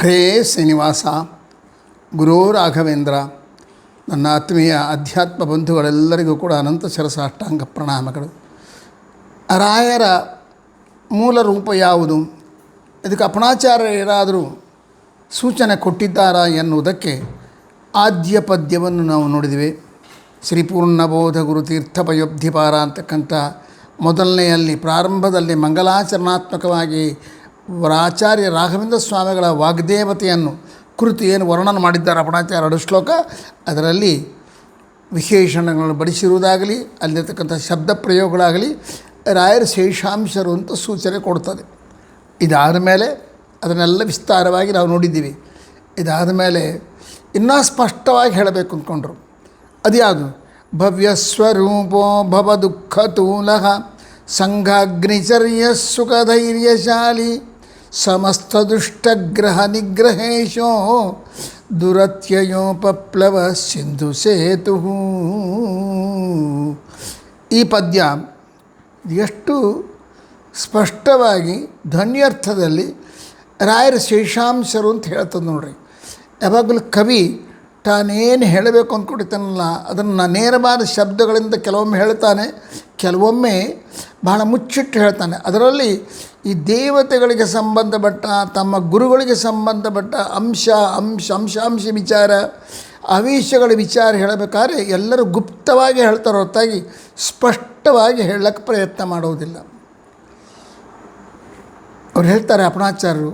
ಹರೇ ಶ್ರೀನಿವಾಸ, ಗುರು ರಾಘವೇಂದ್ರ. ನನ್ನ ಆತ್ಮೀಯ ಅಧ್ಯಾತ್ಮ ಬಂಧುಗಳೆಲ್ಲರಿಗೂ ಕೂಡ ಅನಂತ ಶಿರಸಾಷ್ಟಾಂಗ ಪ್ರಣಾಮಗಳು. ರಾಯರ ಮೂಲ ರೂಪ ಯಾವುದು? ಇದಕ್ಕೆ ಅಪಣಾಚಾರ್ಯ ಏನಾದರೂ ಸೂಚನೆ ಕೊಟ್ಟಿದ್ದಾರಾ ಎನ್ನುವುದಕ್ಕೆ ಆದ್ಯ ಪದ್ಯವನ್ನು ನಾವು ನೋಡಿದ್ವಿ. ಶ್ರೀ ಪೂರ್ಣಬೋಧ ಗುರುತೀರ್ಥಪಯೋಬ್ಧಿಪಾರ ಅಂತಕ್ಕಂಥ ಮೊದಲನೆಯಲ್ಲಿ ಪ್ರಾರಂಭದಲ್ಲಿ ಮಂಗಲಾಚರಣಾತ್ಮಕವಾಗಿ ಆಚಾರ್ಯ ರಾಘವೇಂದ್ರ ಸ್ವಾಮಿಗಳ ವಾಗ್ದೇವತೆಯನ್ನು ಕುರಿತು ಏನು ವರ್ಣನೆ ಮಾಡಿದ್ದಾರೆ ಅಪಣಾಚಾರ್ಯ 2 ಶ್ಲೋಕ, ಅದರಲ್ಲಿ ವಿಶೇಷಣಗಳನ್ನು ಬಡಿಸಿರುವುದಾಗಲಿ ಅಲ್ಲಿರ್ತಕ್ಕಂಥ ಶಬ್ದ ಪ್ರಯೋಗಗಳಾಗಲಿ ರಾಯರ ಶೇಷಾಂಶರು ಅಂತ ಸೂಚನೆ ಕೊಡ್ತದೆ. ಇದಾದ ಮೇಲೆ ಅದನ್ನೆಲ್ಲ ವಿಸ್ತಾರವಾಗಿ ನಾವು ನೋಡಿದ್ದೀವಿ. ಇದಾದ ಮೇಲೆ ಇನ್ನೂ ಸ್ಪಷ್ಟವಾಗಿ ಹೇಳಬೇಕು ಅಂದ್ಕೊಂಡ್ರು. ಅದ್ಯಾವುದು? ಭವ್ಯಸ್ವರೂಪೋ ಭವ ದುಃಖತೂಲಃ ಸಂಘಾಗ್ನಿಚರ್ಯ ಸುಖಧೈರ್ಯಶಾಲಿ ಸಮಸ್ತ ದುಷ್ಟಗ್ರಹ ನಿಗ್ರಹೇಶೋ ದುರತ್ಯಯೋ ಪಪ್ಲವ ಸಿಂಧು ಸೇತು. ಈ ಪದ್ಯ ಎಷ್ಟು ಸ್ಪಷ್ಟವಾಗಿ ಧ್ವನ್ಯರ್ಥದಲ್ಲಿ ರಾಯರ ಶೇಷಾಂಶರು ಅಂತ ಹೇಳ್ತದೆ ನೋಡ್ರಿ. ಯಾವಾಗಲೂ ಕವಿ ತಾನೇನು ಹೇಳಬೇಕು ಅಂದ್ಕೊಂಡಿರ್ತಾನಲ್ಲ ಅದನ್ನು ನೇರವಾದ ಶಬ್ದಗಳಿಂದ ಕೆಲವೊಮ್ಮೆ ಹೇಳ್ತಾನೆ, ಕೆಲವೊಮ್ಮೆ ಬಹಳ ಮುಚ್ಚಿಟ್ಟು ಹೇಳ್ತಾನೆ. ಅದರಲ್ಲಿ ಈ ದೇವತೆಗಳಿಗೆ ಸಂಬಂಧಪಟ್ಟ ತಮ್ಮ ಗುರುಗಳಿಗೆ ಸಂಬಂಧಪಟ್ಟ ಅಂಶಾಂಶ ವಿಚಾರ ಆವೇಶಗಳ ವಿಚಾರ ಹೇಳಬೇಕಾದ್ರೆ ಎಲ್ಲರೂ ಗುಪ್ತವಾಗಿ ಹೇಳ್ತಾರೆ ಹೊರತಾಗಿ ಸ್ಪಷ್ಟವಾಗಿ ಹೇಳಕ್ಕೆ ಪ್ರಯತ್ನ ಮಾಡೋದಿಲ್ಲ. ಅವ್ರು ಹೇಳ್ತಾರೆ ಅಪಣಾಚಾರ್ಯರು,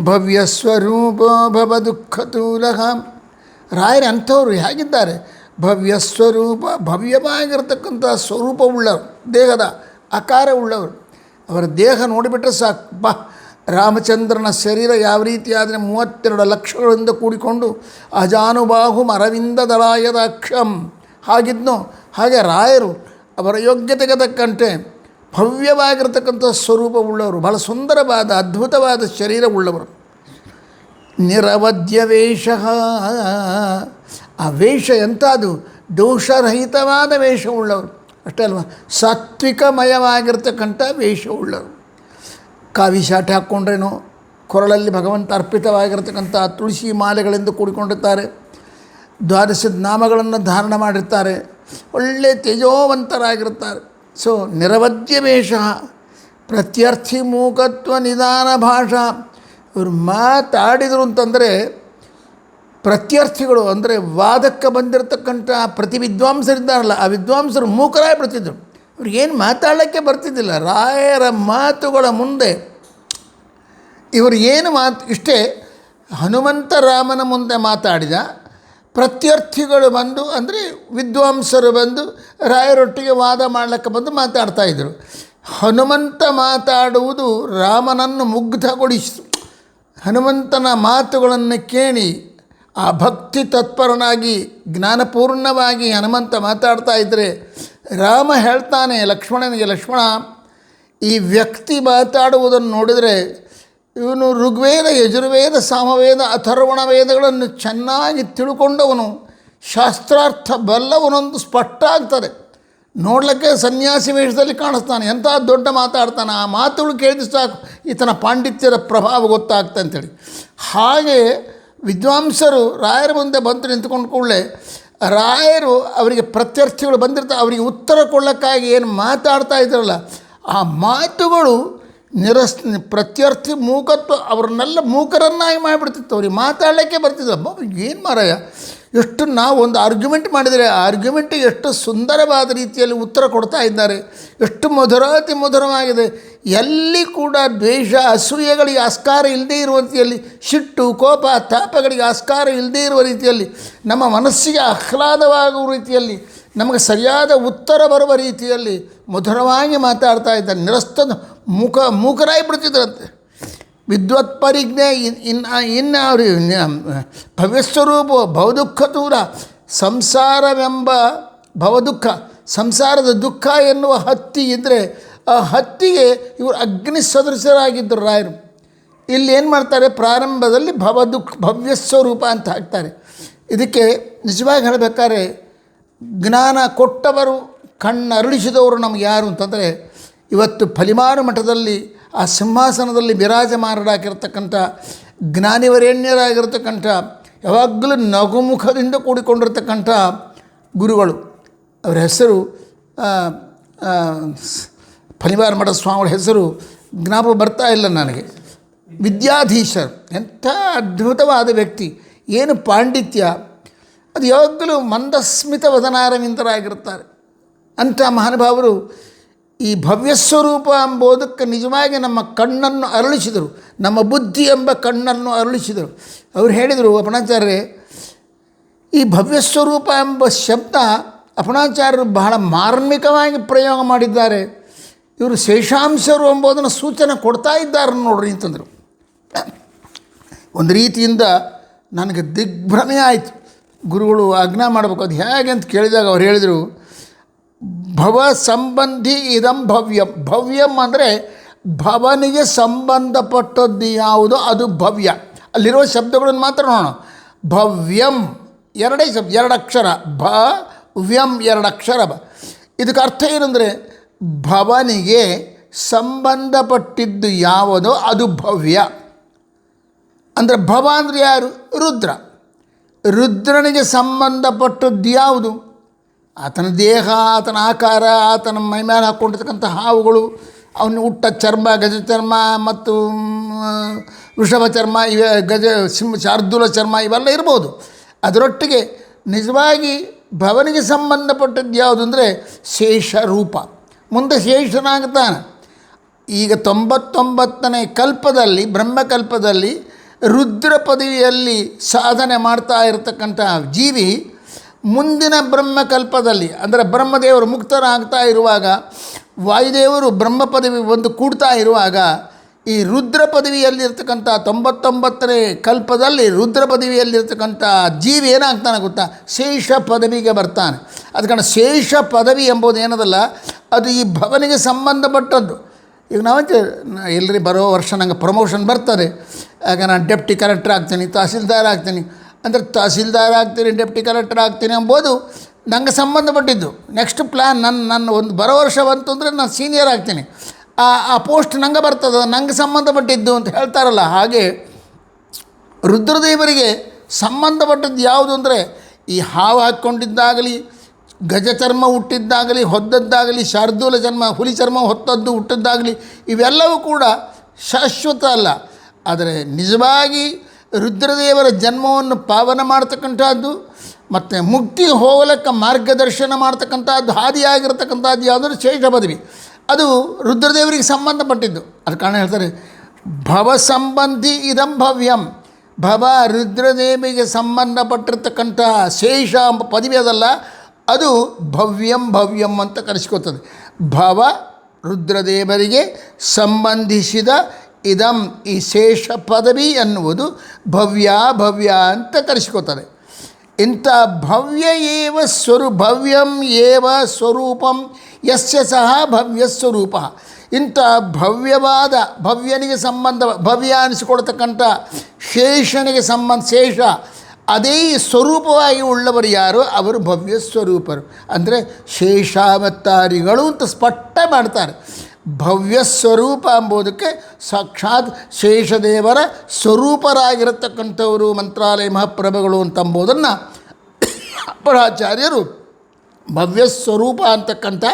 ಭವ್ಯ ಸ್ವರೂಪ ಭವ ದುಃಖತೂಲಃ. ರಾಯರು ಅಂಥವ್ರು ಹೇಗಿದ್ದಾರೆ? ಭವ್ಯ ಸ್ವರೂಪ, ಭವ್ಯವಾಗಿರ್ತಕ್ಕಂಥ ಸ್ವರೂಪವುಳ್ಳವರು, ದೇಹದ ಆಕಾರವುಳ್ಳವರು. ಅವರ ದೇಹ ನೋಡಿಬಿಟ್ರೆ ಸಾಕು, ಬಾ ರಾಮಚಂದ್ರನ ಶರೀರ ಯಾವ ರೀತಿ ಆದರೆ 32 ಲಕ್ಷಗಳಿಂದ ಕೂಡಿಕೊಂಡು ಅಜಾನುಬಾಹು ಅರವಿಂದ ದಳಾಯದಾಕ್ಷಂ ಹಾಗಿದ್ನೋ ಹಾಗೆ ರಾಯರು ಅವರ ಯೋಗ್ಯತೆಗೆ ತಕ್ಕಂತೆ ಭವ್ಯವಾಗಿರ್ತಕ್ಕಂಥ ಸ್ವರೂಪವುಳ್ಳವರು, ಬಹಳ ಸುಂದರವಾದ ಅದ್ಭುತವಾದ ಶರೀರವುಳ್ಳವರು. ನಿರವಧ್ಯ ವೇಷ, ಆ ವೇಷ ಎಂಥದ್ದು? ದೋಷರಹಿತವಾದ ವೇಷವುಳ್ಳವರು ಅಷ್ಟೇ ಅಲ್ವ, ಸಾತ್ವಿಕಮಯವಾಗಿರ್ತಕ್ಕಂಥ ವೇಷವುಳ್ಳವರು. ಕಾವಿ ಶಾಟೆ ಹಾಕ್ಕೊಂಡ್ರೇನೋ, ಕೊರಳಲ್ಲಿ ಭಗವಂತ ಅರ್ಪಿತವಾಗಿರ್ತಕ್ಕಂಥ ತುಳಸಿ ಮಾಲೆಗಳಿಂದ ಕೂಡಿಕೊಂಡಿರ್ತಾರೆ, 12 ನಾಮಗಳನ್ನು ಧಾರಣ ಮಾಡಿರ್ತಾರೆ, ಒಳ್ಳೆ ತೇಜೋವಂತರಾಗಿರ್ತಾರೆ. ಸೊ ನಿರವಧ್ಯ ವೇಷ, ಪ್ರತ್ಯರ್ಥಿ ಮೂಕತ್ವ ನಿಧಾನ ಭಾಷಾ. ಇವರು ಮಾತಾಡಿದರು ಅಂತಂದರೆ ಪ್ರತ್ಯರ್ಥಿಗಳು ಅಂದರೆ ವಾದಕ್ಕೆ ಬಂದಿರತಕ್ಕಂಥ ಪ್ರತಿ ವಿದ್ವಾಂಸರಿದ್ದಾರಲ್ಲ, ಆ ವಿದ್ವಾಂಸರು ಮೂಕರಾಗಿ ಬರ್ತಿದ್ದರು. ಅವ್ರಿಗೇನು ಮಾತಾಡೋಕ್ಕೆ ಬರ್ತಿದ್ದಿಲ್ಲ. ರಾಯರ ಮಾತುಗಳ ಮುಂದೆ ಇವರು ಏನು ಇಷ್ಟೇ. ಹನುಮಂತ ರಾಮನ ಮುಂದೆ ಮಾತಾಡಿದ ಪ್ರತ್ಯರ್ಥಿಗಳು ಬಂದು ಅಂದರೆ ವಿದ್ವಾಂಸರು ಬಂದು ರಾಯರೊಟ್ಟಿಗೆ ವಾದ ಮಾಡಲಿಕ್ಕೆ ಬಂದು ಮಾತಾಡ್ತಾಯಿದ್ರು. ಹನುಮಂತ ಮಾತಾಡುವುದು ರಾಮನನ್ನು ಮುಗ್ಧಗೊಳಿಸಿತು. ಹನುಮಂತನ ಮಾತುಗಳನ್ನು ಕೇಳಿ ಆ ಭಕ್ತಿ ತತ್ಪರನಾಗಿ ಜ್ಞಾನಪೂರ್ಣವಾಗಿ ಹನುಮಂತ ಮಾತಾಡ್ತಾ ಇದ್ದರೆ ರಾಮ ಹೇಳ್ತಾನೆ ಲಕ್ಷ್ಮಣನಿಗೆ, ಲಕ್ಷ್ಮಣ, ಈ ವ್ಯಕ್ತಿ ಮಾತಾಡುವುದನ್ನು ನೋಡಿದರೆ ಇವನು ಋಗ್ವೇದ, ಯಜುರ್ವೇದ, ಸಾಮವೇದ, ಅಥರ್ವಣ ವೇದಗಳನ್ನು ಚೆನ್ನಾಗಿ ತಿಳ್ಕೊಂಡವನು, ಶಾಸ್ತ್ರಾರ್ಥ ಬಲ್ಲವನೊಂದು ಸ್ಪಷ್ಟ ಆಗ್ತದೆ. ನೋಡಲಿಕ್ಕೆ ಸನ್ಯಾಸಿ ವೇಷದಲ್ಲಿ ಕಾಣಿಸ್ತಾನೆ, ಎಂಥ ದೊಡ್ಡ ಮಾತಾಡ್ತಾನೆ. ಆ ಮಾತುಗಳು ಕೇಳಿದ ಸಾಕು ಈತನ ಪಾಂಡಿತ್ಯದ ಪ್ರಭಾವ ಗೊತ್ತಾಗ್ತದೆ ಅಂಥೇಳಿ. ಹಾಗೆ ವಿದ್ವಾಂಸರು ರಾಯರ ಮುಂದೆ ಬಂತು ನಿಂತ್ಕೊಂಡು ಕೂಡಲೇ ರಾಯರು ಅವರಿಗೆ ಪ್ರತ್ಯರ್ಥಿಗಳು ಬಂದಿರ್ತಾರೆ, ಅವರಿಗೆ ಉತ್ತರ ಕೊಡೋಕ್ಕಾಗಿ ಏನು ಮಾತಾಡ್ತಾ ಇದ್ರಲ್ಲ ಆ ಮಾತುಗಳು ಪ್ರತ್ಯರ್ಥಿ ಮೂಕತ್ವ ಅವ್ರನ್ನೆಲ್ಲ ಮೂಕರನ್ನಾಗಿ ಮಾಡಿಬಿಡ್ತಿತ್ತು. ಅವ್ರಿಗೆ ಮಾತಾಡಲಿಕ್ಕೆ ಬರ್ತಿದ್ದ. ಏನು ಮಾರಾಯ, ಎಷ್ಟು ನಾವು ಒಂದು ಆರ್ಗ್ಯುಮೆಂಟ್ ಮಾಡಿದರೆ ಆ ಆರ್ಗ್ಯುಮೆಂಟಿಗೆ ಎಷ್ಟು ಸುಂದರವಾದ ರೀತಿಯಲ್ಲಿ ಉತ್ತರ ಕೊಡ್ತಾ ಇದ್ದಾರೆ, ಎಷ್ಟು ಮಧುರಾತಿ ಮಧುರವಾಗಿದೆ. ಎಲ್ಲಿ ಕೂಡ ದ್ವೇಷ ಅಸೂಯೆಗಳಿಗೆ ಆಸ್ಕಾರ ಇಲ್ಲದೇ ಇರುವ ರೀತಿಯಲ್ಲಿ, ಸಿಟ್ಟು ಕೋಪ ತಾಪಗಳಿಗೆ ಆಸ್ಕಾರ ಇಲ್ಲದೇ ಇರುವ ರೀತಿಯಲ್ಲಿ, ನಮ್ಮ ಮನಸ್ಸಿಗೆ ಆಹ್ಲಾದವಾಗುವ ರೀತಿಯಲ್ಲಿ, ನಮಗೆ ಸರಿಯಾದ ಉತ್ತರ ಬರುವ ರೀತಿಯಲ್ಲಿ ಮಧುರವಾಗಿ ಮಾತಾಡ್ತಾ ಇದ್ದಾರೆ. ನಿರಸ್ತದ ಮೂಕರಾಗಿ ಬಿಡ್ತಿದ್ರಂತೆ. ವಿದ್ವತ್ ಪರಿಜ್ಞೆ ಇನ್ನು ಅವರು ಭವ್ಯಸ್ವರೂಪ ಭವದುಃಖ ದೂರ ಸಂಸಾರವೆಂಬ ಭವದುಃಖ, ಸಂಸಾರದ ದುಃಖ ಎನ್ನುವ ಹತ್ತಿ ಇದ್ದರೆ ಆ ಹತ್ತಿಗೆ ಇವರು ಅಗ್ನಿ ಸದೃಶರಾಗಿದ್ದರು ರಾಯರು. ಇಲ್ಲಿ ಏನು ಮಾಡ್ತಾರೆ, ಪ್ರಾರಂಭದಲ್ಲಿ ಭವ್ಯಸ್ವರೂಪ ಅಂತ ಹಾಕ್ತಾರೆ. ಇದಕ್ಕೆ ನಿಜವಾಗಿ ಹೇಳಬೇಕಾದ್ರೆ ಜ್ಞಾನ ಕೊಟ್ಟವರು, ಕಣ್ಣರಳಿಸಿದವರು ನಮ್ಗೆ ಯಾರು ಅಂತಂದರೆ ಇವತ್ತು ಫಲಿಮಾರು ಮಠದಲ್ಲಿ ಆ ಸಿಂಹಾಸನದಲ್ಲಿ ವಿರಾಜಮಾನರಾಗಿರ್ತಕ್ಕಂಥ ಜ್ಞಾನಿವರೇಣ್ಯರಾಗಿರ್ತಕ್ಕಂಥ ಯಾವಾಗಲೂ ನಗುಮುಖದಿಂದ ಕೂಡಿಕೊಂಡಿರ್ತಕ್ಕಂಥ ಗುರುಗಳು. ಅವರ ಹೆಸರು ಫಣಿವಾರ ಮಠ ಸ್ವಾಮಿಗಳ ಹೆಸರು ಜ್ಞಾಪಕ ಬರ್ತಾ ಇಲ್ಲ ನನಗೆ. ವಿದ್ಯಾಧೀಶರು ಎಂಥ ಅದ್ಭುತವಾದ ವ್ಯಕ್ತಿ, ಏನು ಪಾಂಡಿತ್ಯ, ಅದು ಯಾವಾಗಲೂ ಮಂದಸ್ಮಿತ ವದನಾರವಿಂದರಾಗಿರ್ತಾರೆ. ಅಂಥ ಮಹಾನುಭಾವರು ಈ ಭವ್ಯಸ್ವರೂಪ ಎಂಬುದಕ್ಕೆ ನಿಜವಾಗಿ ನಮ್ಮ ಕಣ್ಣನ್ನು ಅರಳಿಸಿದರು, ನಮ್ಮ ಬುದ್ಧಿ ಎಂಬ ಕಣ್ಣನ್ನು ಅರಳಿಸಿದರು. ಅವರು ಹೇಳಿದರು, ಅಪಣಾಚಾರ್ಯರೇ, ಈ ಭವ್ಯಸ್ವರೂಪ ಎಂಬ ಶಬ್ದ ಅಪಣಾಚಾರ್ಯರು ಬಹಳ ಮಾರ್ಮಿಕವಾಗಿ ಪ್ರಯೋಗ ಮಾಡಿದ್ದಾರೆ. ಇವರು ಶೇಷಾಂಶರು ಎಂಬುದನ್ನು ಸೂಚನೆ ಕೊಡ್ತಾ ಇದ್ದಾರೆ ನೋಡ್ರಿ ಅಂತಂದರು. ಒಂದು ರೀತಿಯಿಂದ ನನಗೆ ದಿಗ್ಭ್ರಮೆ ಆಯಿತು. ಗುರುಗಳು ಆಜ್ಞಾ ಮಾಡಬೇಕು, ಅದು ಹೇಗೆ ಅಂತ ಕೇಳಿದಾಗ ಅವ್ರು ಹೇಳಿದರು, ಭವ ಸಂಬಂಧಿ ಇದಂ ಭವ್ಯಂ. ಭವ್ಯಂ ಅಂದರೆ ಭವನಿಗೆ ಸಂಬಂಧಪಟ್ಟದ್ದು ಯಾವುದೋ ಅದು ಭವ್ಯ. ಅಲ್ಲಿರೋ ಶಬ್ದಗಳನ್ನು ಮಾತ್ರ ನೋಡೋಣ. ಭವ್ಯಂ ಎರಡೇ ಶಬ್ದ, ಎರಡು ಅಕ್ಷರ, ಭವ್ಯಂ ಎರಡು ಅಕ್ಷರ. ಇದಕ್ಕೆ ಅರ್ಥ ಏನಂದರೆ ಭವನಿಗೆ ಸಂಬಂಧಪಟ್ಟಿದ್ದು ಯಾವುದೋ ಅದು ಭವ್ಯ. ಅಂದರೆ ಭವ ಅಂದರೆ ಯಾರು? ರುದ್ರ. ರುದ್ರನಿಗೆ ಸಂಬಂಧಪಟ್ಟದ್ದು ಯಾವುದು? ಆತನ ದೇಹ, ಆತನ ಆಕಾರ, ಆತನ ಮೈಮೇಲೆ ಹಾಕ್ಕೊಂಡಿರ್ತಕ್ಕಂಥ ಹಾವುಗಳು, ಅವನು ಹುಟ್ಟ ಚರ್ಮ, ಗಜ ಚರ್ಮ ಮತ್ತು ವೃಷಭ ಚರ್ಮ, ಇವೆ ಶಾರ್ದೂಲ ಚರ್ಮ, ಇವೆಲ್ಲ ಇರ್ಬೋದು. ಅದರೊಟ್ಟಿಗೆ ನಿಜವಾಗಿ ಭವನಿಗೆ ಸಂಬಂಧಪಟ್ಟದ್ದು ಯಾವುದು ಅಂದರೆ ಶೇಷ ರೂಪ. ಮುಂದೆ ಶೇಷನಾಗ್ತಾನೆ. ಈಗ 99ನೇ ಕಲ್ಪದಲ್ಲಿ, ಬ್ರಹ್ಮಕಲ್ಪದಲ್ಲಿ ರುದ್ರ ಪದವಿಯಲ್ಲಿ ಸಾಧನೆ ಮಾಡ್ತಾ ಇರತಕ್ಕಂಥ ಜೀವಿ ಮುಂದಿನ ಬ್ರಹ್ಮಕಲ್ಪದಲ್ಲಿ, ಅಂದರೆ ಬ್ರಹ್ಮದೇವರು ಮುಕ್ತರಾಗ್ತಾ ಇರುವಾಗ, ವಾಯುದೇವರು ಬ್ರಹ್ಮ ಪದವಿ ಒಂದು ಕೂಡ್ತಾ ಇರುವಾಗ, ಈ ರುದ್ರ ಪದವಿಯಲ್ಲಿರ್ತಕ್ಕಂಥ 99ನೇ ಕಲ್ಪದಲ್ಲಿ ರುದ್ರ ಪದವಿಯಲ್ಲಿರ್ತಕ್ಕಂಥ ಜೀವಿ ಏನಾಗ್ತಾನೆ ಗೊತ್ತಾ? ಶೇಷ ಪದವಿಗೆ ಬರ್ತಾನೆ. ಅದು ಕಾರಣ ಶೇಷ ಪದವಿ ಎಂಬುದು ಏನದಲ್ಲ, ಅದು ಈ ಭವನಿಗೆ ಸಂಬಂಧಪಟ್ಟದ್ದು. ಈಗ ನಾವಂತೆ ಎಲ್ಲರಿ ಬರೋ ವರ್ಷ ನಂಗೆ ಪ್ರಮೋಷನ್ ಬರ್ತದೆ, ಆಗ ನಾನು ಡೆಪ್ಟಿ ಕಲೆಕ್ಟರ್ ಆಗ್ತೀನಿ, ತಹಸೀಲ್ದಾರ್ ಆಗ್ತೀನಿ. ಅಂದರೆ ತಹಸೀಲ್ದಾರ್ ಆಗ್ತೀನಿ, ಡೆಪ್ಟಿ ಕಲೆಕ್ಟರ್ ಆಗ್ತೀನಿ ಎಂಬುದು ನಂಗೆ ಸಂಬಂಧಪಟ್ಟಿದ್ದು. ನೆಕ್ಸ್ಟ್ ಪ್ಲ್ಯಾನ್ ನನ್ನ ಒಂದು ಬರೋ ವರ್ಷ ಬಂತು ಅಂದರೆ ನಾನು ಸೀನಿಯರ್ ಆಗ್ತೀನಿ, ಆ ಪೋಸ್ಟ್ ನಂಗೆ ಬರ್ತದೆ, ನಂಗೆ ಸಂಬಂಧಪಟ್ಟಿದ್ದು ಅಂತ ಹೇಳ್ತಾರಲ್ಲ. ಹಾಗೆ ರುದ್ರದೇವರಿಗೆ ಸಂಬಂಧಪಟ್ಟದ್ದು ಯಾವುದು ಅಂದರೆ ಈ ಹಾವು ಹಾಕ್ಕೊಂಡಿದ್ದಾಗಲಿ, ಗಜ ಚರ್ಮ ಹುಟ್ಟಿದ್ದಾಗಲಿ, ಹೊದ್ದದ್ದಾಗಲಿ, ಶಾರ್ದೂಲ ಚರ್ಮ, ಹುಲಿ ಚರ್ಮ ಹೊತ್ತದ್ದು ಹುಟ್ಟಿದ್ದಾಗಲಿ, ಇವೆಲ್ಲವೂ ಕೂಡ ಶಾಶ್ವತ ಅಲ್ಲ. ಆದರೆ ನಿಜವಾಗಿ ರುದ್ರದೇವರ ಜನ್ಮವನ್ನು ಪಾವನ ಮಾಡ್ತಕ್ಕಂಥದ್ದು ಮತ್ತು ಮುಕ್ತಿ ಹೋಗಲಿಕ್ಕೆ ಮಾರ್ಗದರ್ಶನ ಮಾಡ್ತಕ್ಕಂಥದ್ದು, ಹಾದಿಯಾಗಿರ್ತಕ್ಕಂಥದ್ದು ಯಾವುದಾದ್ರೂ ಶೇಷ ಪದವಿ, ಅದು ರುದ್ರದೇವರಿಗೆ ಸಂಬಂಧಪಟ್ಟಿದ್ದು. ಅದು ಕಾರಣ ಹೇಳ್ತಾರೆ, ಭವ ಸಂಬಂಧಿ ಇದಂ ಭವ್ಯಂ. ಭವ ರುದ್ರದೇವಿಗೆ ಸಂಬಂಧಪಟ್ಟಿರ್ತಕ್ಕಂಥ ಶೇಷ ಎಂಬ ಪದವಿ ಅದಲ್ಲ, ಅದು ಭವ್ಯಂ ಭವ್ಯಂ ಅಂತ ಕರೆಸ್ಕೋತದೆ. ಭವ ರುದ್ರದೇವರಿಗೆ ಸಂಬಂಧಿಸಿದ ಇದಂ, ಈ ಶೇಷ ಪದವಿ ಎನ್ನುವುದು ಭವ್ಯ ಭವ್ಯ ಅಂತ ಕರೆಸ್ಕೋತದೆ. ಇಂಥ ಭವ್ಯ ಏವ ಭವ್ಯಂ ಏವ ಸ್ವರೂಪಂ ಯಸ್ಯ ಸಹ ಭವ್ಯ ಸ್ವರೂಪ. ಇಂಥ ಭವ್ಯವಾದ ಭವ್ಯನಿಗೆ ಸಂಬಂಧ, ಭವ್ಯ ಅನಿಸಿಕೊಳ್ತಕ್ಕಂಥ ಶೇಷನಿಗೆ ಶೇಷ ಅದೇ ಸ್ವರೂಪವಾಗಿ ಉಳ್ಳವರು ಯಾರು? ಅವರು ಭವ್ಯ ಸ್ವರೂಪರು. ಅಂದರೆ ಶೇಷಾವತಾರಿಗಳು ಅಂತ ಸ್ಪಷ್ಟ ಮಾಡ್ತಾರೆ. ಭವ್ಯ ಸ್ವರೂಪ ಎಂಬುದಕ್ಕೆ ಸಾಕ್ಷಾತ್ ಶೇಷದೇವರ ಸ್ವರೂಪರಾಗಿರತಕ್ಕಂಥವರು ಮಂತ್ರಾಲಯ ಮಹಾಪ್ರಭುಗಳು ಅಂತಂಬುದನ್ನು ಅಪರಾಚಾರ್ಯರು ಭವ್ಯ ಸ್ವರೂಪ ಅಂತಕ್ಕಂಥ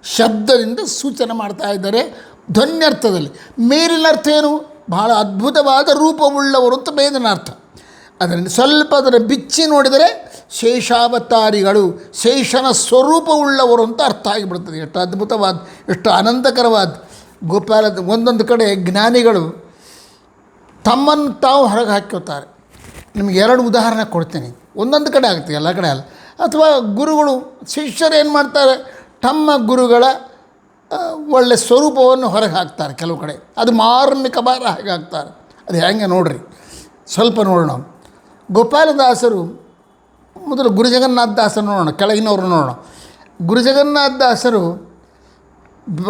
ಶಬ್ದದಿಂದ ಸೂಚನೆ ಮಾಡ್ತಾ ಇದ್ದಾರೆ ಧ್ವನ್ಯರ್ಥದಲ್ಲಿ. ಮೇಲಿನ ಅರ್ಥ ಏನು? ಬಹಳ ಅದ್ಭುತವಾದ ರೂಪವುಳ್ಳವರು ಅಂತ ಮೇಲಿನ ಅರ್ಥ. ಅದರಿಂದ ಸ್ವಲ್ಪ ಅದನ್ನು ಬಿಚ್ಚಿ ನೋಡಿದರೆ ಶೇಷಾವತಾರಿಗಳು, ಶೇಷನ ಸ್ವರೂಪವುಳ್ಳವರು ಅಂತ ಅರ್ಥ ಆಗಿಬಿಡ್ತದೆ. ಎಷ್ಟು ಅದ್ಭುತವಾದ, ಎಷ್ಟು ಆನಂದಕರವಾದ. ಗೋಪಾಲದ ಒಂದೊಂದು ಕಡೆ ಜ್ಞಾನಿಗಳು ತಮ್ಮನ್ನು ತಾವು ಹೊರಗೆ ಹಾಕ್ಕೋತಾರೆ. ನಿಮಗೆ 2 ಉದಾಹರಣೆ ಕೊಡ್ತೀನಿ. ಒಂದೊಂದು ಕಡೆ ಆಗುತ್ತೆ, ಎಲ್ಲ ಕಡೆ ಅಲ್ಲ. ಅಥವಾ ಗುರುಗಳು, ಶಿಷ್ಯರು ಏನು ಮಾಡ್ತಾರೆ, ತಮ್ಮ ಗುರುಗಳ ಒಳ್ಳೆಯ ಸ್ವರೂಪವನ್ನು ಹೊರಗೆ ಹಾಕ್ತಾರೆ ಕೆಲವು ಕಡೆ. ಅದು ಮಾರ್ಮಿಕ ಭಾರ ಹಾಗೆ ಹಾಕ್ತಾರೆ. ಅದು ಹೇಗೆ ನೋಡ್ರಿ, ಸ್ವಲ್ಪ ನೋಡೋಣ. ಗೋಪಾಲದಾಸರು ಮೊದಲು ಗುರುಜಗನ್ನಾಥದಾಸರು ನೋಡೋಣ, ಕೆಳಗಿನವರು ನೋಡೋಣ. ಗುರುಜಗನ್ನಾಥದಾಸರು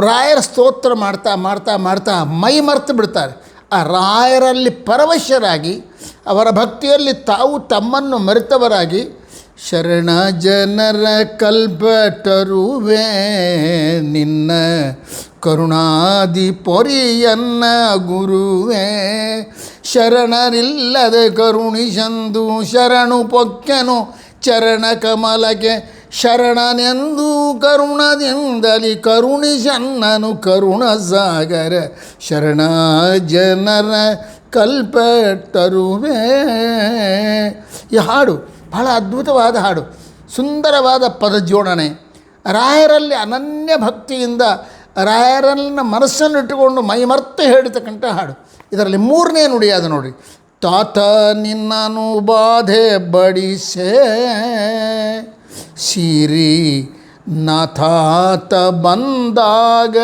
ರಾಯರ ಸ್ತೋತ್ರ ಮಾಡ್ತಾ ಮಾಡ್ತಾ ಮಾಡ್ತಾ ಮೈ ಮರೆತು ಬಿಡ್ತಾರೆ. ಆ ರಾಯರಲ್ಲಿ ಪರವಶರಾಗಿ ಅವರ ಭಕ್ತಿಯಲ್ಲಿ ತಾವು ತಮ್ಮನ್ನು ಮರೆತವರಾಗಿ, ಶರಣ ಜನರ ಕಲ್ಪಟರುವೆ ನಿನ್ನ ಕರುಣಾದಿ ಪೊರಿಯನ್ನ ಗುರುವೇ, ಶರಣರಿಲ್ಲದೆ ಕರುಣಿಸಂದು ಶರಣು ಪೊಕ್ಕೆನು ಚರಣ ಕಮಲಕ್ಕೆ ಶರಣನೆಂದು ಕರುಣದಿಂದಲಿ ಕರುಣಿಸನ್ನನು ಕರುಣ ಸಾಗರ ಶರಣ ಜನರ ಕಲ್ಪತರುವೆ. ಈ ಹಾಡು ಬಹಳ ಅದ್ಭುತವಾದ ಹಾಡು, ಸುಂದರವಾದ ಪದ ಜೋಡಣೆ. ರಾಯರಲ್ಲಿ ಅನನ್ಯ ಭಕ್ತಿಯಿಂದ ರಾಯರನ್ನ ಮನಸ್ಸನ್ನಿಟ್ಟುಕೊಂಡು ಮೈಮರ್ತು ಹೇಳಿರ್ತಕ್ಕಂಥ ಹಾಡು. ಇದರಲ್ಲಿ ಮೂರನೇ ನುಡಿ ಅದು ನೋಡಿ. ತಾತ ನಿನ್ನನು ಬಾಧೆ ಬಡಿಸೆ ಸಿರಿ ನಾಥಾತ ಬಂದಾಗ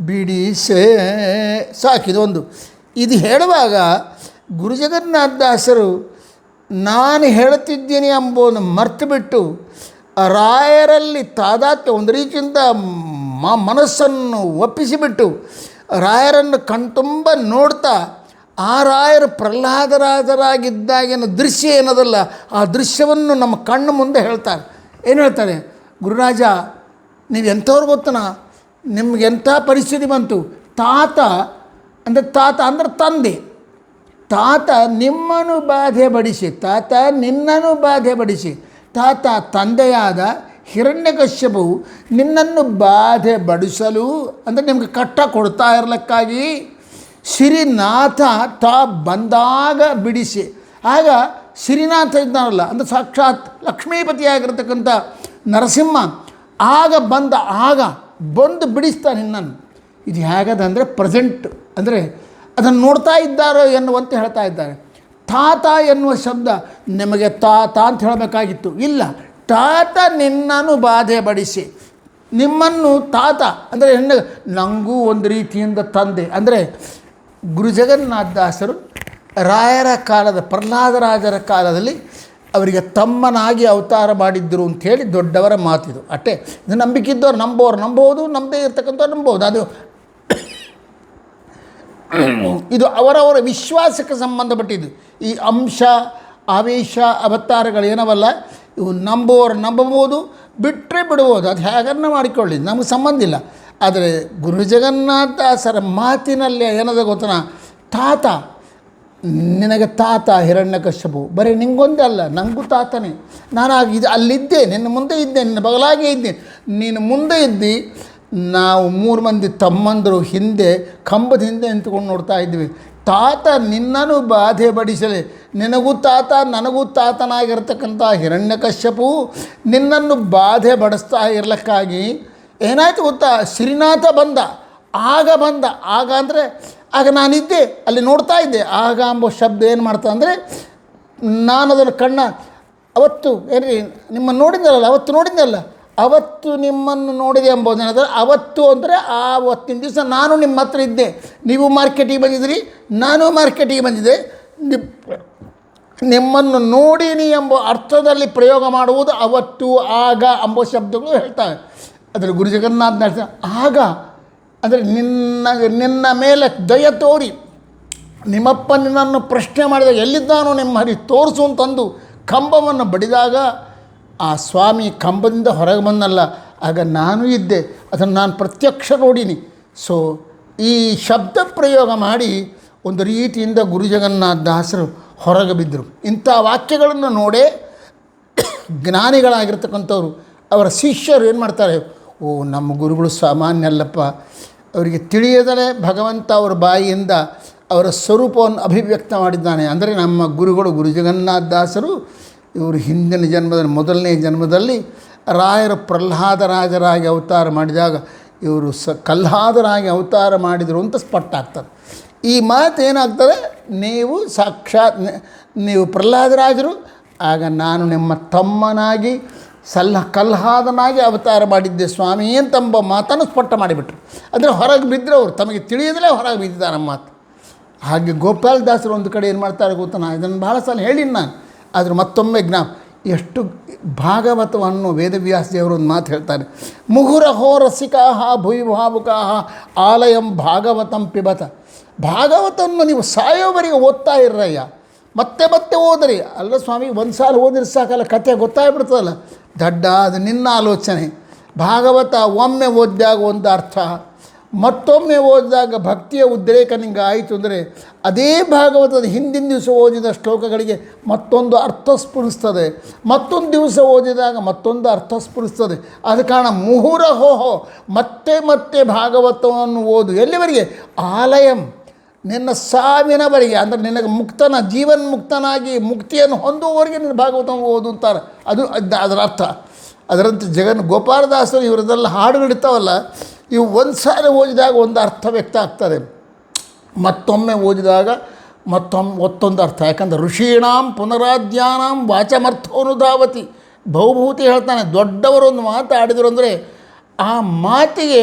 ಬಿಡಿಸೆ. ಸಾಕಿದೊಂದು. ಇದು ಹೇಳುವಾಗ ಗುರುಜಗನ್ನಾಥದಾಸರು ನಾನು ಹೇಳುತ್ತಿದ್ದೀನಿ ಎಂಬುದನ್ನು ಮರ್ತು ಬಿಟ್ಟು ರಾಯರಲ್ಲಿ ತಾದಾತ್ಮ್ಯ ಒಂದು ರೀತಿಯಿಂದ ಮನಸ್ಸನ್ನು ಒಪ್ಪಿಸಿಬಿಟ್ಟು ರಾಯರನ್ನು ಕಣ್ತುಂಬ ನೋಡ್ತಾ ಆ ರಾಯರು ಪ್ರಹ್ಲಾದರಾಜರಾಗಿದ್ದಾಗಿನ ದೃಶ್ಯ ಏನದಲ್ಲ ಆ ದೃಶ್ಯವನ್ನು ನಮ್ಮ ಕಣ್ಣು ಮುಂದೆ ಹೇಳ್ತಾರೆ. ಏನು ಹೇಳ್ತಾರೆ? ಗುರುರಾಜ ನೀವು ಎಂಥವ್ರು ಗೊತ್ತನಾ, ನಿಮ್ಗೆ ಎಂಥ ಪರಿಸ್ಥಿತಿ ಬಂತು. ತಾತ ಅಂದರೆ ತಂದೆ. ತಾತ ನಿಮ್ಮನ್ನು ಬಾಧೆ ಬಡಿಸಿ, ತಾತ ನಿನ್ನನ್ನು ಬಾಧೆ ಬಡಿಸಿ. ತಾತ ತಂದೆಯಾದ ಹಿರಣ್ಯಕಶ್ಯಪು ನಿನ್ನನ್ನು ಬಾಧೆ ಬಡಿಸಲು ಅಂದರೆ ನಿಮಗೆ ಕಷ್ಟ ಕೊಡ್ತಾ ಇರಲಿಕ್ಕಾಗಿ ಸಿರಿನಾಥ ತಾ ಬಂದಾಗ ಬಿಡಿಸಿ. ಆಗ ಸಿರಿನಾಥ ಇದ್ದಾನಲ್ಲ ಅಂದರೆ ಸಾಕ್ಷಾತ್ ಲಕ್ಷ್ಮೀಪತಿಯಾಗಿರ್ತಕ್ಕಂಥ ನರಸಿಂಹ ಆಗ ಬಂದು ಬಿಡಿಸ್ತಾನೆ ನಿನ್ನನ್ನು. ಇದು ಹೇಗದಂದರೆ ಪ್ರೆಸೆಂಟ್, ಅಂದರೆ ಅದನ್ನು ನೋಡ್ತಾ ಇದ್ದಾರೋ ಎನ್ನುವಂತೆ ಹೇಳ್ತಾ ಇದ್ದಾರೆ. ತಾತ ಎನ್ನುವ ಶಬ್ದ ನಿಮಗೆ ತಾತ ಅಂತ ಹೇಳಬೇಕಾಗಿತ್ತು, ಇಲ್ಲ. ತಾತ ನಿನ್ನನ್ನು ಬಾಧೆ ಬಡಿಸಿ, ನಿಮ್ಮನ್ನು ತಾತ ಅಂದರೆ ನನಗೂ ಒಂದು ರೀತಿಯಿಂದ ತಂದೆ. ಅಂದರೆ ಗುರುಜಗನ್ನಾಥದಾಸರು ರಾಯರ ಕಾಲದ ಪ್ರಹ್ಲಾದರಾಜರ ಕಾಲದಲ್ಲಿ ಅವರಿಗೆ ತಮ್ಮನಾಗಿ ಅವತಾರ ಮಾಡಿದ್ದರು ಅಂಥೇಳಿ ದೊಡ್ಡವರ ಮಾತಿದು. ಅಷ್ಟೇ. ಇದು ನಂಬಿಕೆ ಇದ್ದವ್ರು ನಂಬೋದು, ನಂಬದೇ ಇರ್ತಕ್ಕಂಥವ್ರು ನಂಬೋದು. ಅದು ಇದು ಅವರವರ ವಿಶ್ವಾಸಕ್ಕೆ ಸಂಬಂಧಪಟ್ಟಿದ್ದು. ಈ ಅಂಶ ಆವೇಶ ಅವತಾರಗಳು ಏನವಲ್ಲ, ಇವು ನಂಬುವವರು ನಂಬಬಹುದು, ಬಿಟ್ಟರೆ ಬಿಡ್ಬೋದು, ಅದು ಹೇಗನ್ನ ಮಾಡಿಕೊಳ್ಳಿ, ನಮಗೆ ಸಂಬಂಧ ಇಲ್ಲ. ಆದರೆ ಗುರುಜಗನ್ನಾಥದಾಸರ ಮಾತಿನಲ್ಲಿ ಏನದ ಗೊತ್ತನ, ತಾತ ನಿನಗೆ ತಾತ ಹಿರಣ್ಯಕಶ್ಯಪು ಬರೀ ನಿಂಗೊಂದೇ ಅಲ್ಲ, ನನಗೂ ತಾತನೇ. ನಾನು ಅಲ್ಲಿದ್ದೆ, ನಿನ್ನ ಮುಂದೆ ಇದ್ದೆ, ನಿನ್ನ ಬಗಲಾಗೆ ಇದ್ದೆ, ನೀನು ಮುಂದೆ ಇದ್ದಿ. ನಾವು 3 ಮಂದಿ ತಮ್ಮಂದರು ಹಿಂದೆ ಕಂಬದ ಹಿಂದೆ ನಿಂತ್ಕೊಂಡು ನೋಡ್ತಾ ಇದ್ವಿ. ತಾತ ನಿನ್ನನ್ನು ಬಾಧೆ ಬಡಿಸಲಿ, ನಿನಗೂ ತಾತ ನನಗೂ ತಾತನಾಗಿರ್ತಕ್ಕಂಥ ಹಿರಣ್ಯಕಶ್ಯಪು ನಿನ್ನನ್ನು ಬಾಧೆ ಬಡಿಸ್ತಾ ಇರಲಿಕ್ಕಾಗಿ ಏನಾಯಿತು ಗೊತ್ತಾ, ಶ್ರೀನಾಥ ಬಂದ. ಆಗ ಅಂದರೆ ಆಗ ನಾನಿದ್ದೆ, ಅಲ್ಲಿ ನೋಡ್ತಾ ಇದ್ದೆ. ಆಗ ಎಂಬ ಶಬ್ದ ಏನು ಮಾಡ್ತಾ ಅಂದರೆ, ನಾನು ಅದನ್ನು ಅವತ್ತು ಏನ್ರಿ ನಿಮ್ಮನ್ನು ನೋಡಿದ್ನಲ್ಲ, ಅವತ್ತು ನಿಮ್ಮನ್ನು ನೋಡಿದೆ ಎಂಬುದೇನಾದರೆ, ಅವತ್ತು ಅಂದರೆ ಆವತ್ತಿನ ದಿವಸ ನಾನು ನಿಮ್ಮ ಹತ್ರ ಇದ್ದೆ, ನೀವು ಮಾರ್ಕೆಟಿಗೆ ಬಂದಿದ್ರಿ, ನಾನು ಮಾರ್ಕೆಟಿಗೆ ಬಂದಿದ್ದೆ. ನಿಮ್ಮನ್ನು ನೋಡೀನಿ ಎಂಬ ಅರ್ಥದಲ್ಲಿ ಪ್ರಯೋಗ ಮಾಡುವುದು ಅವತ್ತು ಆಗ ಎಂಬ ಶಬ್ದಗಳು ಹೇಳ್ತಾರೆ. ಅದರ ಗುರುಜಗನ್ನಾಥನ ಆಗ ಅಂದರೆ ನಿನ್ನ ಮೇಲೆ ದಯ ತೋರಿ ನಿಮ್ಮಪ್ಪ ನಿನ್ನನ್ನು ಪ್ರಶ್ನೆ ಮಾಡಿದಾಗ ಎಲ್ಲಿದ್ದಾನೋ ನಿಮ್ಮ ಹರಿ ತೋರಿಸು ಅಂತಂದು ಕಂಬವನ್ನು ಬಡಿದಾಗ ಆ ಸ್ವಾಮಿ ಕಂಬದಿಂದ ಹೊರಗೆ ಬಂದಲ್ಲ, ಆಗ ನಾನು ಇದ್ದೆ, ಅದನ್ನು ನಾನು ಪ್ರತ್ಯಕ್ಷ ನೋಡೀನಿ. ಸೊ ಈ ಶಬ್ದ ಪ್ರಯೋಗ ಮಾಡಿ ಒಂದು ರೀತಿಯಿಂದ ಗುರುಜಗನ್ನಾಥದಾಸರು ಹೊರಗೆ ಬಿದ್ದರು. ಇಂಥ ವಾಕ್ಯಗಳನ್ನು ನೋಡೇ ಜ್ಞಾನಿಗಳಾಗಿರ್ತಕ್ಕಂಥವ್ರು ಅವರ ಶಿಷ್ಯರು ಏನು ಮಾಡ್ತಾರೆ, ಓ ನಮ್ಮ ಗುರುಗಳು ಸಾಮಾನ್ಯ ಅಲ್ಲಪ್ಪ, ಅವರಿಗೆ ತಿಳಿಯದಲೇ ಭಗವಂತ ಅವರ ಬಾಯಿಯಿಂದ ಅವರ ಸ್ವರೂಪವನ್ನು ಅಭಿವ್ಯಕ್ತ ಮಾಡಿದ್ದಾನೆ. ಅಂದರೆ ನಮ್ಮ ಗುರುಗಳು ಗುರುಜಗನ್ನಾಥದಾಸರು ಇವರು ಹಿಂದಿನ ಜನ್ಮದಲ್ಲಿ ಮೊದಲನೇ ಜನ್ಮದಲ್ಲಿ ರಾಯರು ಪ್ರಹ್ಲಾದರಾಜರಾಗಿ ಅವತಾರ ಮಾಡಿದಾಗ ಇವರು ಕಲ್ಹಾದರಾಗಿ ಅವತಾರ ಮಾಡಿದರು ಅಂತ ಸ್ಪಷ್ಟ ಆಗ್ತದೆ. ಈ ಮಾತು ಏನಾಗ್ತದೆ, ನೀವು ಸಾಕ್ಷಾತ್ ನೀವು ಪ್ರಹ್ಲಾದರಾಜರು, ಆಗ ನಾನು ನಿಮ್ಮ ತಮ್ಮನಾಗಿ ಕಲ್ಹಾದನಾಗಿ ಅವತಾರ ಮಾಡಿದ್ದೆ ಸ್ವಾಮಿ ಅಂತಂಬ ಮಾತನ್ನು ಸ್ಪಷ್ಟ ಮಾಡಿಬಿಟ್ರು. ಅಂದರೆ ಹೊರಗೆ ಬಿದ್ದರೆ ಅವರು ತಮಗೆ ತಿಳಿಯದಲೇ ಹೊರಗೆ ಬಿದ್ದಿದ್ದಾರೆ ನಮ್ಮ ಮಾತು. ಹಾಗೆ ಗೋಪಾಲದಾಸರು ಒಂದು ಕಡೆ ಏನು ಮಾಡ್ತಾರೆ ಗೊತ್ತಾ, ನಾನು ಇದನ್ನು ಭಾಳ ಸಲ ಹೇಳಿನಿ ನಾನು, ಆದರೆ ಮತ್ತೊಮ್ಮೆ ಎಷ್ಟು ಭಾಗವತವನ್ನು ವೇದವ್ಯಾಸ ದೇವರು ಒಂದು ಮಾತು ಹೇಳ್ತಾರೆ, ಮುಹುರಹೋ ರಸಿಕಾಹ ಭುವಿ ಭಾವುಕಾಹ ಆಲಯಂ ಭಾಗವತಂ ಪಿಬತ. ಭಾಗವತವನ್ನು ನೀವು ಸಾಯೋವರೆಗೆ ಓದ್ತಾ ಇರ್ರಯ್ಯ, ಮತ್ತೆ ಓದ್ರಿ. ಅಲ್ಲ ಸ್ವಾಮಿ, ಒಂದು ಸಾಲ ಓದಿದ್ರೆ ಸಾಕಲ್ಲ, ಕಥೆ ಗೊತ್ತಾಗ್ಬಿಡ್ತದಲ್ಲ. ದಡ್ಡ, ಅದು ನಿನ್ನ ಆಲೋಚನೆ. ಭಾಗವತ ಒಮ್ಮೆ ಓದಿದಾಗ ಒಂದು ಅರ್ಥ, ಮತ್ತೊಮ್ಮೆ ಓದಿದಾಗ ಭಕ್ತಿಯ ಉದ್ರೇಕ ನಿಂಗೆ ಆಯಿತು ಅಂದರೆ ಅದೇ ಭಾಗವತದ ಹಿಂದಿನ ದಿವಸ ಓದಿದ ಶ್ಲೋಕಗಳಿಗೆ ಮತ್ತೊಂದು ಅರ್ಥ ಸ್ಫುರಿಸ್ತದೆ, ಮತ್ತೊಂದು ದಿವಸ ಓದಿದಾಗ ಮತ್ತೊಂದು ಅರ್ಥ ಸ್ಫುರಿಸ್ತದೆ. ಆದ ಕಾರಣ ಮುಹುರಹೋಹೋ ಮತ್ತೆ ಮತ್ತೆ ಭಾಗವತವನ್ನು ಓದು. ಎಲ್ಲಿವರೆಗೆ? ಆಲಯಂ, ನಿನ್ನ ಸಾವಿನವರೆಗೆ, ಅಂದರೆ ನಿನಗೆ ಜೀವನ್ಮುಕ್ತನಾಗಿ ಮುಕ್ತಿಯನ್ನು ಹೊಂದುವವರೆಗೆ ನಿನ್ನ ಭಾಗವತವನ್ನು ಓದು ಅಂತಾರೆ. ಅದು ಅದರ ಅರ್ಥ. ಅದರಂತೆ ಗೋಪಾಲದಾಸರು ಇವರದೆಲ್ಲ ಹಾಡುಗಳಿರ್ತಾವಲ್ಲ, ಇವು ಒಂದು ಸಾರಿ ಓದಿದಾಗ ಒಂದು ಅರ್ಥ ವ್ಯಕ್ತ ಆಗ್ತದೆ, ಮತ್ತೊಮ್ಮೆ ಓದಿದಾಗ ಮತ್ತೊಂದು ಅರ್ಥ. ಯಾಕಂದರೆ ಋಷೀಣಾಂ ಪುನರಾಧ್ಯಾನಾಂ ವಾಚಮರ್ಥೋನುಧಾವತಿ. ಭವಭೂತಿ ಹೇಳ್ತಾನೆ, ದೊಡ್ಡವರೊಂದು ಮಾತಾಡಿದರು ಅಂದರೆ ಆ ಮಾತಿಗೆ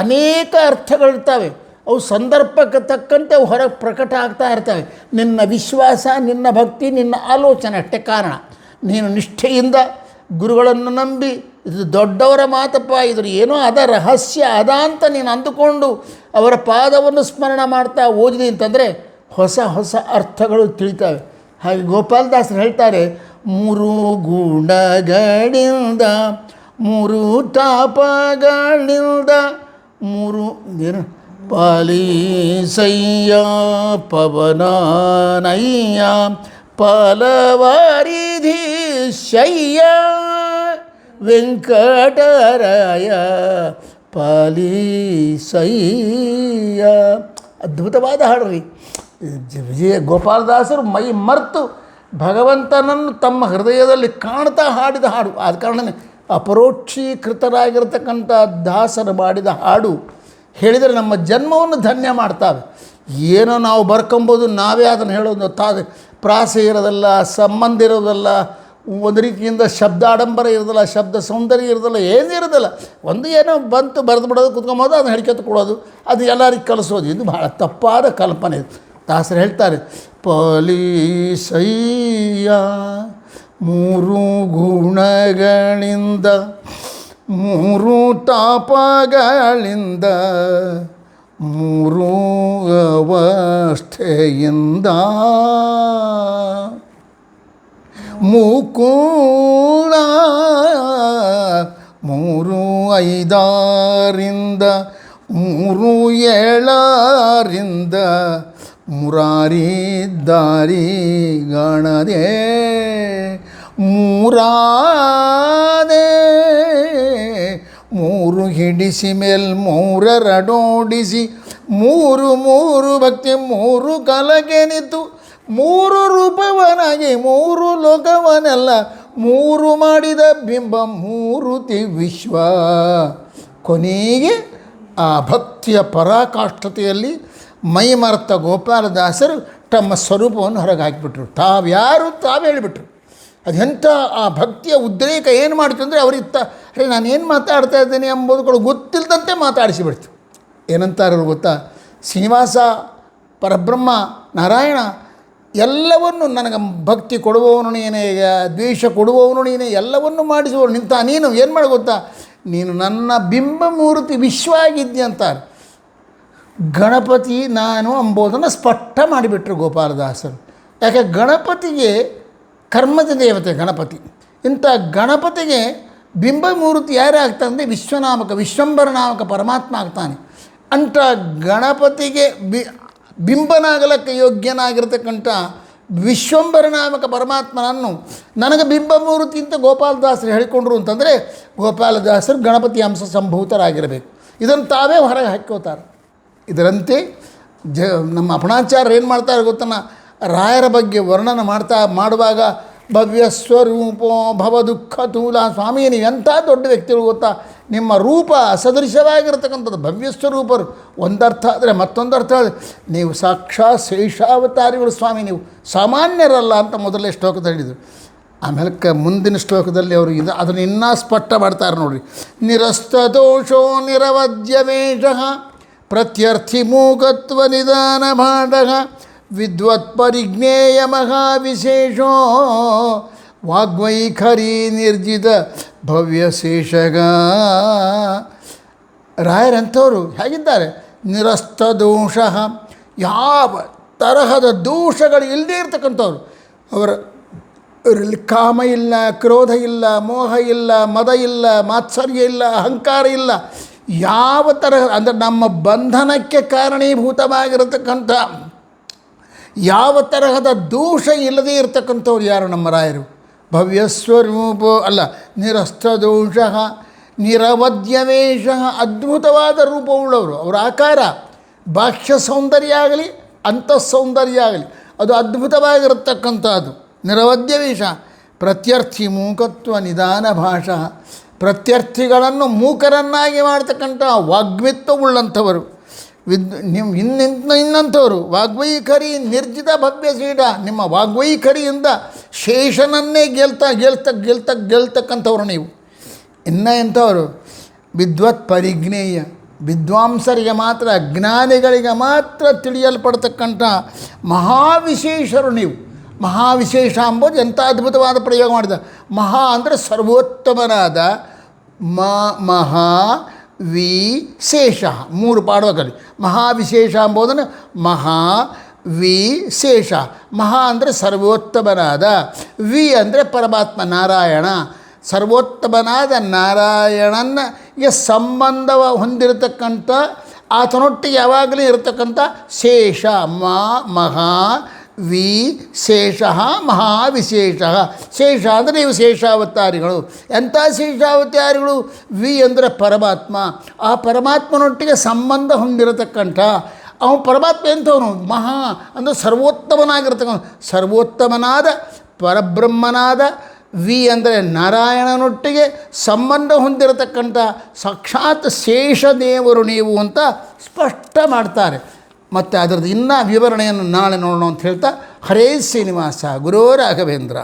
ಅನೇಕ ಅರ್ಥಗಳಿರ್ತವೆ. ಅವು ಸಂದರ್ಭಕ್ಕೆ ತಕ್ಕಂತೆ ಅವು ಹೊರಗೆ ಪ್ರಕಟ ಆಗ್ತಾ ಇರ್ತವೆ. ನಿನ್ನ ವಿಶ್ವಾಸ, ನಿನ್ನ ಭಕ್ತಿ, ನಿನ್ನ ಆಲೋಚನೆ ಅಷ್ಟೇ ಕಾರಣ. ನೀನು ನಿಷ್ಠೆಯಿಂದ ಗುರುಗಳನ್ನು ನಂಬಿ ಇದು ದೊಡ್ಡವರ ಮಾತಪ್ಪ, ಇದ್ರ ಏನೋ ಅದ ರಹಸ್ಯ ಅದ ಅಂತ ನೀನು ಅಂದುಕೊಂಡು ಅವರ ಪಾದವನ್ನು ಸ್ಮರಣೆ ಮಾಡ್ತಾ ಓದಿದೆ ಅಂತಂದರೆ ಹೊಸ ಹೊಸ ಅರ್ಥಗಳು ತಿಳಿತವೆ. ಹಾಗೆ ಗೋಪಾಲದಾಸರು ಹೇಳ್ತಾರೆ, 3 ಗುಣಗಳಿಂದ 3 ತಾಪಗಳಿಂದ 3 ಏನು ಪಾಲಿಸಯ್ಯ ಪವನನಯ್ಯ ಫಲವಾರಿಧಿ ಶಯ್ಯ ವೆಂಕಟರಾಯ ಪಾಲಿಸಯ್ಯ. ಅದ್ಭುತವಾದ ಹಾಡು ರೀ. ವಿಜಯ ಗೋಪಾಲದಾಸರು ಮೈ ಮರೆತು ಭಗವಂತನನ್ನು ತಮ್ಮ ಹೃದಯದಲ್ಲಿ ಕಾಣ್ತಾ ಹಾಡಿದ ಹಾಡು. ಆದ ಕಾರಣನೇ ಅಪರೋಕ್ಷೀಕೃತರಾಗಿರ್ತಕ್ಕಂಥ ದಾಸರು ಮಾಡಿದ ಹಾಡು ಹೇಳಿದರೆ ನಮ್ಮ ಜನ್ಮವನ್ನು ಧನ್ಯ ಮಾಡ್ತಾವೆ. ಏನೋ ನಾವು ಬರ್ಕೊಂಬೋದು, ನಾವೇ ಅದನ್ನು ಹೇಳೋದು ಪ್ರಾಸ ಇರೋದಲ್ಲ, ಸಂಬಂಧ ಇರೋದಲ್ಲ, ಒಂದು ರೀತಿಯಿಂದ ಶಬ್ದ ಆಡಂಬರ ಇರೋದಿಲ್ಲ, ಶಬ್ದ ಸೌಂದರ್ಯ ಇರೋದಿಲ್ಲ, ಏನೂ ಇರೋದಿಲ್ಲ. ಒಂದು ಏನೋ ಬಂತು ಬರೆದು ಬಿಡೋದು, ಕುತ್ಕೊಂಬೋದು, ಅದನ್ನು ಹಿಡ್ಕೊತ ಕೊಡೋದು, ಅದು ಎಲ್ಲರಿಗೆ ಕಲಿಸೋದು. ಇದು ಭಾಳ ತಪ್ಪಾದ ಕಲ್ಪನೆ. ದಾಸರು ಹೇಳ್ತಾರೆ, ಪಾಲಿಸಯ್ಯ 3 ಗುಣಗಳಿಂದ 3 ತಾಪಗಳಿಂದ 3 ಅವಸ್ಥೆಯಿಂದ ಮುಕುಳ 3 5ರಿಂದ 3 7ರಿಂದ ಮುರಾರಿ ದಾರಿ ಗಣದೆ ಮೂರಾದೆ 3 ಹಿಡಿಸಿ ಮೇಲ್ 3ರಡೋಡಿಸಿ 3 ಭಕ್ತಿ 3 ಕಲಗೆ ನಿಂತು 3 ರೂಪವನಾಗಿ 3 ಲೋಕವನೆಲ್ಲ 3 ಮಾಡಿದ ಬಿಂಬ 3 ವಿಶ್ವ. ಕೊನೆಗೆ ಆ ಭಕ್ತಿಯ ಪರಾಕಾಷ್ಠತೆಯಲ್ಲಿ ಮೈಮರೆತ ಗೋಪಾಲದಾಸರು ತಮ್ಮ ಸ್ವರೂಪವನ್ನು ಹೊರಗೆ ಹಾಕಿಬಿಟ್ರು. ತಾವ್ಯಾರು ತಾವೇ ಹೇಳಿಬಿಟ್ರು. ಅದೆಂಥ ಆ ಭಕ್ತಿಯ ಉದ್ರೇಕ ಏನು ಮಾಡ್ತು ಅಂದರೆ ಅವರಿತ್ತ ನಾನೇನು ಮಾತಾಡ್ತಾ ಇದ್ದೇನೆ ಎಂಬುದು ಕೂಡ ಗೊತ್ತಿಲ್ಲದಂತೆ ಮಾತಾಡಿಸಿಬಿಡ್ತು. ಏನಂತಾರೆ ಗೊತ್ತಾ? ಶ್ರೀನಿವಾಸ, ಪರಬ್ರಹ್ಮ, ನಾರಾಯಣ ಎಲ್ಲವನ್ನು ನನಗೆ ಭಕ್ತಿ ಕೊಡುವವನು ನೀನೇ, ದ್ವೇಷ ಕೊಡುವವನು ನೀನೇ, ಎಲ್ಲವನ್ನು ಮಾಡಿಸುವವನು ನಿಂತ ನೀನು ಏನು ಮಾಡಿ ಗೊತ್ತಾ? ನೀನು ನನ್ನ ಬಿಂಬಮೂರ್ತಿ ವಿಶ್ವ ಆಗಿದ್ದೆ ಅಂತಾರೆ. ಗಣಪತಿ ನಾನು ಎಂಬುದನ್ನು ಸ್ಪಷ್ಟ ಮಾಡಿಬಿಟ್ರು ಗೋಪಾಲದಾಸರು. ಯಾಕೆ? ಗಣಪತಿಗೆ ಕರ್ಮದ ದೇವತೆ ಗಣಪತಿ. ಇಂಥ ಗಣಪತಿಗೆ ಬಿಂಬಮೂರ್ತಿ ಯಾರೇ ಆಗ್ತಾನೆ ಅಂದರೆ ವಿಶ್ವನಾಮಕ, ವಿಶ್ವಂಬರ ನಾಮಕ ಪರಮಾತ್ಮ ಆಗ್ತಾನೆ. ಅಂಥ ಗಣಪತಿಗೆ ಬಿಂಬನಾಗಲಕ್ಕೆ ಯೋಗ್ಯನಾಗಿರ್ತಕ್ಕಂಥ ವಿಶ್ವಂಬರ ನಾಮಕ ಪರಮಾತ್ಮನನ್ನು ನನಗೆ ಬಿಂಬಮೂರ್ತಿ ಅಂತ ಗೋಪಾಲದಾಸರು ಹೇಳಿಕೊಂಡ್ರು ಅಂತಂದರೆ ಗೋಪಾಲದಾಸರು ಗಣಪತಿ ಅಂಶ ಸಂಭೂತರಾಗಿರಬೇಕು. ಇದನ್ನು ತಾವೇ ಹೊರಗೆ ಹಾಕ್ಕೋತಾರೆ. ಇದರಂತೆ ನಮ್ಮ ಅಪಣಾಚಾರ್ಯರು ಏನು ಮಾಡ್ತಾರೆ ಗೊತ್ತನ? ರಾಯರ ಬಗ್ಗೆ ವರ್ಣನೆ ಮಾಡುವಾಗ ಭವ್ಯ ಸ್ವರೂಪೋ ಭವ ದುಃಖ ತೂಲ. ಸ್ವಾಮಿ ನೀವು ಎಂಥ ದೊಡ್ಡ ವ್ಯಕ್ತಿಗಳು ಗೊತ್ತಾ? ನಿಮ್ಮ ರೂಪ ಅಸದೃಶವಾಗಿರತಕ್ಕಂಥದ್ದು ಭವ್ಯ ಸ್ವರೂಪರು. ಒಂದರ್ಥ ಆದರೆ ಮತ್ತೊಂದು ಅರ್ಥ ನೀವು ಸಾಕ್ಷಾತ್ ಶೇಷಾವತಾರಿಗಳು ಸ್ವಾಮಿ, ನೀವು ಸಾಮಾನ್ಯರಲ್ಲ ಅಂತ ಮೊದಲೇ ಶ್ಲೋಕದಲ್ಲಿ ಹೇಳಿದರು. ಆಮೇಲೆ ಮುಂದಿನ ಶ್ಲೋಕದಲ್ಲಿ ಅವರು ಅದನ್ನು ಇನ್ನೂ ಸ್ಪಷ್ಟ ಮಾಡ್ತಾರೆ ನೋಡಿರಿ. ನಿರಸ್ತ ದೋಷೋ ನಿರವದ್ಯವೇಷ ಪ್ರತ್ಯರ್ಥಿ ಮೂಕತ್ವ ನಿಧಾನ ಭಾಡ ವಿದ್ವತ್ ಪರಿಜ್ಞೇಯ ಮಹಾವಿಶೇಷೋ ವಾಗ್ವೈಖರಿ ನಿರ್ಜಿತ ಭವ್ಯಶೇಷಗ. ರಾಯರಂಥವರು ಹೇಗಿದ್ದಾರೆ? ನಿರಸ್ತ ದೋಷ, ಯಾವ ತರಹದ ದೋಷಗಳು ಇಲ್ಲದೇ ಇರ್ತಕ್ಕಂಥವ್ರು. ಅವರಲ್ಲಿ ಕಾಮ ಇಲ್ಲ, ಕ್ರೋಧ ಇಲ್ಲ, ಮೋಹ ಇಲ್ಲ, ಮದ ಇಲ್ಲ, ಮಾತ್ಸರ್ಯ ಇಲ್ಲ, ಅಹಂಕಾರ ಇಲ್ಲ. ಯಾವ ತರಹ ಅಂದರೆ ನಮ್ಮ ಬಂಧನಕ್ಕೆ ಕಾರಣೀಭೂತವಾಗಿರತಕ್ಕಂಥ ಯಾವ ತರಹದ ದೋಷ ಇಲ್ಲದೇ ಇರತಕ್ಕಂಥವ್ರು ಯಾರು ನಮ್ಮ ರಾಯರು. ಭವ್ಯಸ್ವರೂಪೋ ಅಲ್ಲ, ನಿರಸ್ತ್ರದೋಷ ನಿರವದ್ಯವೇಷ, ಅದ್ಭುತವಾದ ರೂಪವುಳ್ಳವರು. ಅವರ ಆಕಾರ ಬಾಹ್ಯ ಸೌಂದರ್ಯ ಆಗಲಿ ಅಂತಃಸೌಂದರ್ಯ ಆಗಲಿ ಅದು ಅದ್ಭುತವಾಗಿರತಕ್ಕಂಥದ್ದು. ನಿರವದ್ಯವೇಷ, ಪ್ರತ್ಯರ್ಥಿ ಮೂಕತ್ವ ನಿಧಾನ ಭಾಷಾ, ಪ್ರತ್ಯರ್ಥಿಗಳನ್ನು ಮೂಕರನ್ನಾಗಿ ಮಾಡ್ತಕ್ಕಂಥ ವಾಗ್ಮಿತ್ವವುಳ್ಳಂಥವರು. ಇನ್ನಂಥವರು ವಾಗ್ವೈಖರಿ ನಿರ್ಜಿತ ಭವ್ಯ ಶೀಡ, ನಿಮ್ಮ ವಾಗ್ವೈಖರಿಯಿಂದ ಶೇಷನನ್ನೇ ಗೆಲ್ತಕ್ಕಂಥವ್ರು ನೀವು. ಇನ್ನು ಎಂಥವರು ವಿದ್ವತ್ ಪರಿಜ್ಞೇಯ, ವಿದ್ವಾಂಸರಿಗೆ ಮಾತ್ರ ಜ್ಞಾನಿಗಳಿಗೆ ಮಾತ್ರ ತಿಳಿಯಲ್ಪಡ್ತಕ್ಕಂಥ ಮಹಾವಿಶೇಷರು ನೀವು. ಮಹಾವಿಶೇಷ ಅಂಬೋದು ಎಂಥ ಅದ್ಭುತವಾದ ಪ್ರಯೋಗ ಮಾಡಿದ. ಮಹಾ ಅಂದರೆ ಸರ್ವೋತ್ತಮನಾದ, ಮಹಾ ವಿಶೇಷ, 3 ಪಾಠದಲ್ಲಿ ಮಹಾವಿಶೇಷ ಎಂಬುದನ್ನು ಮಹಾ ವಿಶೇಷ. ಮಹಾ ಅಂದರೆ ಸರ್ವೋತ್ತಮನಾದ, ವಿ ಅಂದರೆ ಪರಮಾತ್ಮ ನಾರಾಯಣ. ಸರ್ವೋತ್ತಮನಾದ ನಾರಾಯಣನಿಗೆ ಸಂಬಂಧವ ಹೊಂದಿರತಕ್ಕಂಥ, ಆತನೊಟ್ಟಿಗೆ ಯಾವಾಗಲೂ ಇರತಕ್ಕಂಥ ಶೇಷ, ಮಹಾ ವಿಶೇಷ ಮಹಾವಿಶೇಷ. ಶೇಷ ಅಂದರೆ ಇವು ಶೇಷಾವತಾರಿಗಳು. ಎಂಥ ಶೇಷಾವತಾರಿಗಳು? ವಿ ಅಂದರೆ ಪರಮಾತ್ಮ. ಆ ಪರಮಾತ್ಮನೊಟ್ಟಿಗೆ ಸಂಬಂಧ ಹೊಂದಿರತಕ್ಕಂಥ ಅವನು ಪರಮಾತ್ಮ ಎಂಥವನು? ಮಹಾ ಅಂದರೆ ಸರ್ವೋತ್ತಮನಾಗಿರ್ತಕ್ಕಂಥ, ಸರ್ವೋತ್ತಮನಾದ ಪರಬ್ರಹ್ಮನಾದ. ವಿ ಅಂದರೆ ನಾರಾಯಣನೊಟ್ಟಿಗೆ ಸಂಬಂಧ ಹೊಂದಿರತಕ್ಕಂಥ ಸಾಕ್ಷಾತ್ ಶೇಷದೇವರು ನೀವು ಅಂತ ಸ್ಪಷ್ಟ ಮಾಡ್ತಾರೆ. ಮತ್ತು ಅದರದ್ದು ಇನ್ನೂ ವಿವರಣೆಯನ್ನು ನಾಳೆ ನೋಡೋಣ ಅಂತ ಹೇಳ್ತಾ, ಹರೇ ಶ್ರೀನಿವಾಸ ಗುರೋ ರಾಘವೇಂದ್ರ.